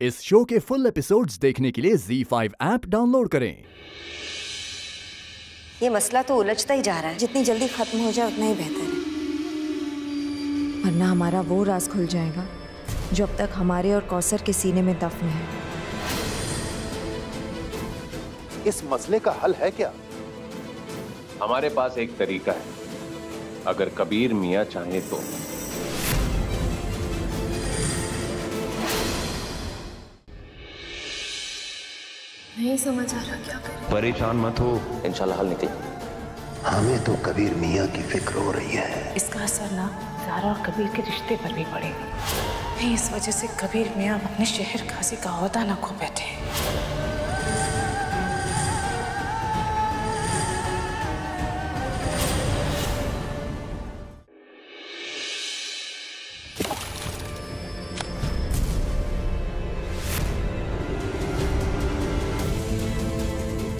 इस शो के full episodes देखने के लिए ZEE5 ऐप डाउनलोड करें। ये मसला तो उलझता ही जा रहा है। जितनी जल्दी खत्म हो जाए उतना ही बेहतर है, वरना हमारा वो राज खुल जाएगा जो अब तक हमारे और कौसर के सीने में दफन है। इस मसले का हल है क्या? हमारे पास एक तरीका है, अगर कबीर मियां चाहे तो। नहीं समझ आ रहा क्या करें। परेशान मत हो, इंशाल्लाह हल निकले। हमें तो कबीर मियां की फिक्र हो रही है। इसका असर ना ज़ारा और कबीर के रिश्ते पर भी पड़ेगा। नहीं, इस वजह से कबीर मियां अपने शहर काजी का ओहदा ना खो बैठे।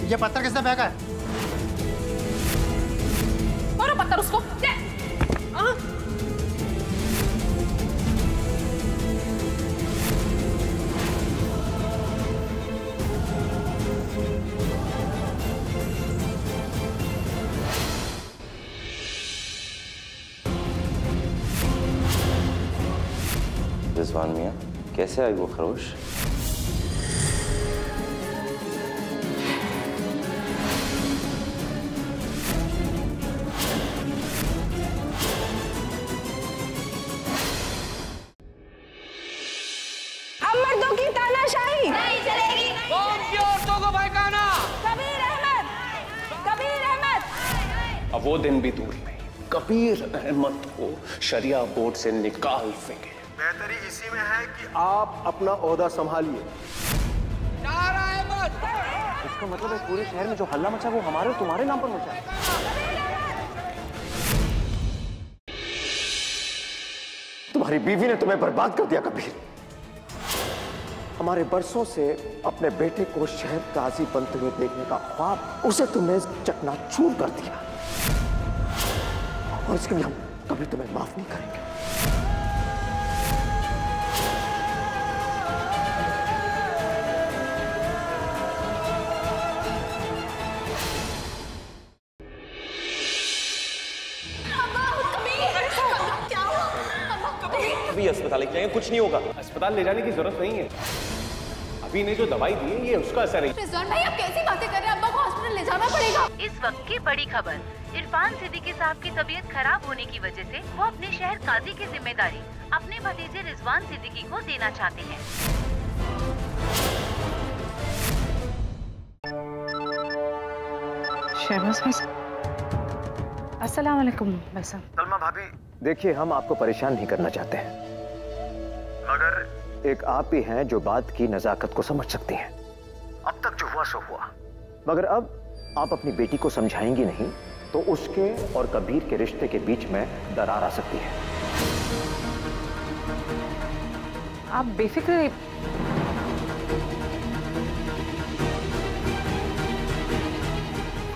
ये पत्थर किसने फेंका है? मारो पत्थर उसको। रिजवान मियां, कैसे आई वो खरोश? मर्दों की तानाशाही नहीं चलेगी। कबीर अहमद। अब वो दिन भी दूर नहीं, कबीर अहमद को शरिया बोर्ड से निकाल फेंके। बेहतरी इसी में है कि आप अपना ओहदा संभालिए। इसका मतलब है पूरे शहर में जो हल्ला मचा वो हमारे और तुम्हारे नाम पर मचा है। तुम्हारी बीवी ने तुम्हें बर्बाद कर दिया कबीर। हमारे बरसों से अपने बेटे को शहर काजी बनते हुए देखने का ख्वाब, उसे तुमने चकनाचूर कर दिया, और इसके लिए हम कभी तुम्हें माफ नहीं करेंगे। अभी अस्पताल लेके जाएंगे, कुछ नहीं होगा। अस्पताल ले जाने की जरूरत नहीं है, अभी ने जो दवाई दी है ये उसका असर है। रिजवान भाई, आप कैसी बातें कर रहे हैं? अब्बा को हॉस्पिटल ले जाना पड़ेगा। इस वक्त की बड़ी खबर, इरफान सिद्दीकी साहब की तबीयत खराब होने की वजह से वो अपने शहर काजी की जिम्मेदारी अपने भतीजे रिजवान सिद्दीकी को देना चाहते हैं। शहबाज भाई, अस्सलाम वालेकुम। वैसा सलमा भाभी, देखिए हम आपको परेशान नहीं करना चाहते हैं, मगर एक आप ही हैं जो बात की नजाकत को समझ सकती हैं। अब तक जो हुआ सो हुआ, मगर अब आप अपनी बेटी को समझाएंगी नहीं तो उसके और कबीर के रिश्ते के बीच में दरार आ सकती है। आप बेफिक्र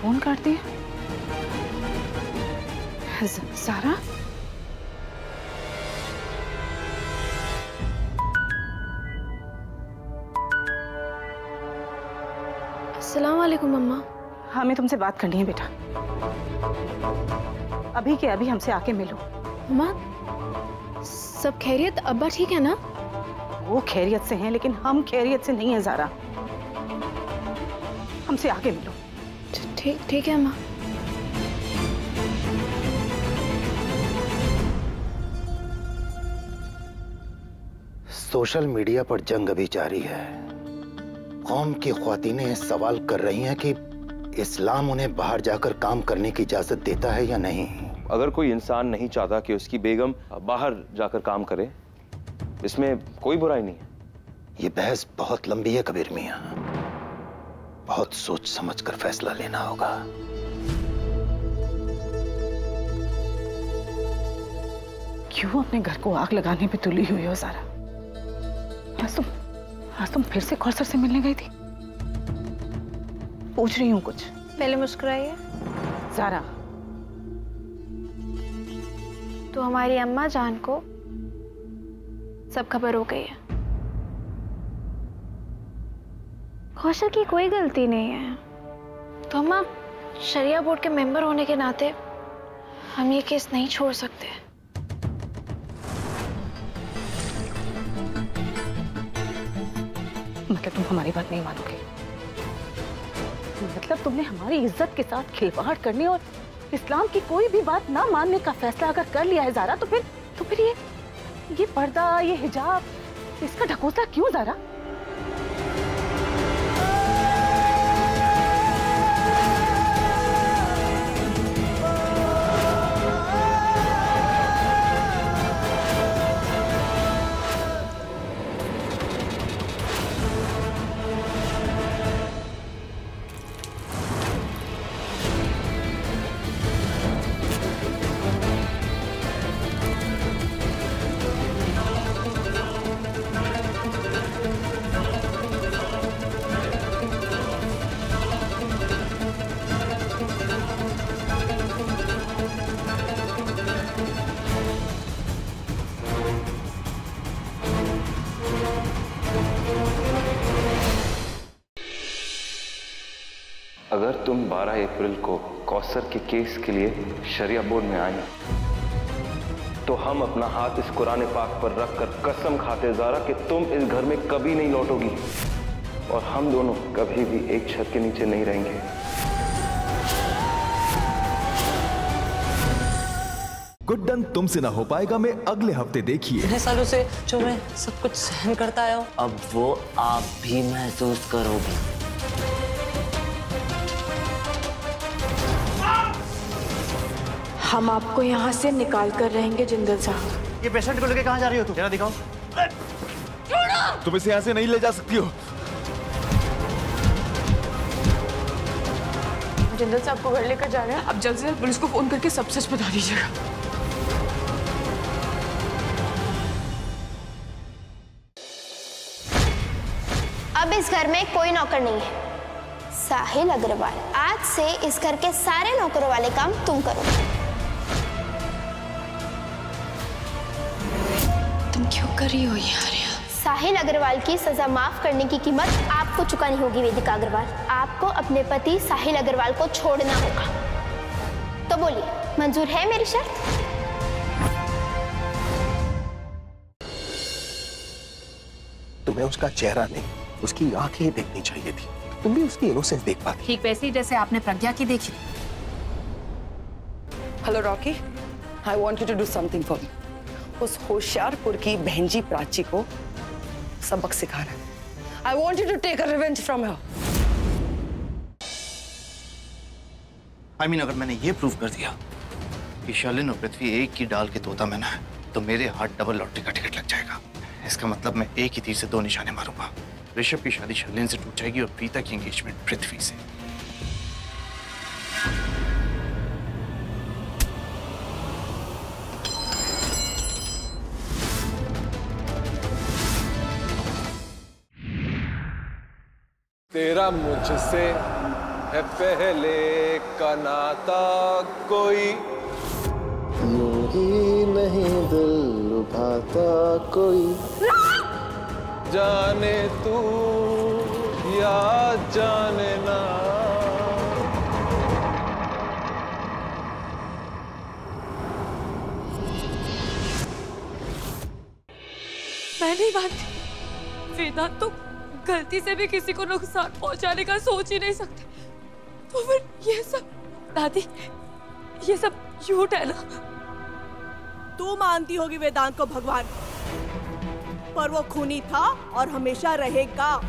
फोन काट दिया। ज़ारा, अस्सलाम वालेकुम मम्मा। हमें तुमसे बात करनी है बेटा, अभी के अभी हमसे आके मिलो। मम्मा, सब खैरियत? अब्बा ठीक है ना? वो खैरियत से हैं, लेकिन हम खैरियत से नहीं है ज़ारा। हमसे आके मिलो। ठीक है अम्मा। सोशल मीडिया पर जंग अभी जारी है। कौम की ख्वातीनें सवाल कर रही हैं कि इस्लाम उन्हें बाहर जाकर काम करने की इजाजत देता है या नहीं। अगर कोई इंसान नहीं चाहता कि उसकी बेगम बाहर जाकर काम करे, इसमें कोई बुराई नहीं है। ये बहस बहुत लंबी है कबीर मियां, बहुत सोच समझ कर फैसला लेना होगा। क्यों अपने घर को आग लगाने पे तुली हुई हो ज़ारा? आज तुम फिर से कौसर से मिलने गई थी? पूछ रही हूँ कुछ। पहले मुस्कुराइए। ज़ारा, तो हमारी अम्मा जान को सब खबर हो गई है। कौशल की कोई गलती नहीं है, तो हम आप शरिया बोर्ड के मेंबर होने के नाते हम ये केस नहीं छोड़ सकते। मतलब तुम हमारी बात नहीं मानोगे? मतलब तुमने हमारी इज्जत के साथ खिलवाड़ करने और इस्लाम की कोई भी बात ना मानने का फैसला अगर कर लिया है ज़ारा, तो फिर ये पर्दा, ये हिजाब, इसका ढकोसला क्यों ज़ारा? अगर तुम 12 अप्रैल को कौसर के केस के लिए शरिया बोर्ड में आए तो हम अपना हाथ इस कुरान पाक पर रखकर कसम खाते ज़ारा कि तुम इस घर में कभी नहीं लौटोगी और हम दोनों कभी भी एक छत के नीचे नहीं रहेंगे। गुड्डन तुमसे ना हो पाएगा में अगले हफ्ते देखिए। इतने सालों से जो मैं सब कुछ सहन करता आया हूं, अब वो आप भी महसूस करोगे। हम आपको यहाँ से निकाल कर रहेंगे जिंदल साहब। ये पेशेंट को लेके कहाँ जा रही हो तुम? जरा दिखाओ। तुम इसे यहाँ से नहीं ले जा सकती हो। जिंदल साहब को घर लेकर जा रहे हैं। अब जल्द से जल्द पुलिस को फोन करके सब सच बता दीजिएगा। अब इस घर में कोई नौकर नहीं है। साहिल अग्रवाल, आज से इस घर के सारे नौकरों वाले काम तुम करो। तुम क्यों कर रही हो ये आर्या? साहिल अग्रवाल की सजा माफ करने की कीमत आपको चुकानी होगी वेदिका अग्रवाल। आपको अपने पति साहिल अग्रवाल को छोड़ना होगा। तो बोलिए, मंजूर है मेरी शर्त? तुम्हें उसका चेहरा नहीं, उसकी आंखें देखनी चाहिए थी। तुम भी उसकी इनोसेंस देख पाती। ठीक वैसे ही जैसे आपने प्रज्ञा की देखी। Hello Rocky, I want you to do something for me. उस होशियारपुर की बहन जी प्राची को सबक सिखाना है। I want you to take a revenge from her. I mean, अगर मैंने ये प्रूव कर दिया कि शालिन और पृथ्वी एक ही डाल के तोता मैना है, तो मेरे हाथ डबल लॉटरी का टिकट लग जाएगा। इसका मतलब मैं एक ही तीर से 2 निशाने मारूंगा। ऋषभ की शादी शालिन से टूट जाएगी और प्रीता की एंगेजमेंट पृथ्वी से। तेरा मुझसे है पहले का नाता, कोई यूं ही नहीं दिल लुभाता, कोई जाने तू या जाने ना। मैं नहीं मानती, वेदांत तो गलती से भी किसी को नुकसान पहुंचाने का सोच ही नहीं सकते। तो फिर ये सब, दादी, ये सब झूठ है ना? तू मानती होगी वेदांत को भगवान, पर वो खूनी था और हमेशा रहेगा।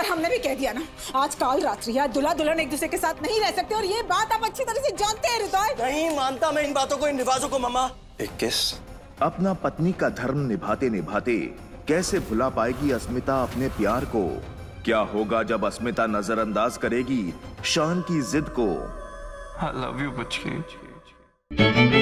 हमने भी कह दिया ना, आज काल रात्रि है, दूल्हा दुल्हन एक दूसरे के साथ नहीं रह सकते और ये बात आप अच्छी तरह से जानते हैं हृदय। नहीं मानता मैं इन बातों को, इन रिवाजों को। मामा, एक किस अपना पत्नी का धर्म निभाते निभाते कैसे भुला पाएगी अस्मिता अपने प्यार को? क्या होगा जब अस्मिता नजरअंदाज करेगी शान की जिद को? I love you, बच्ची।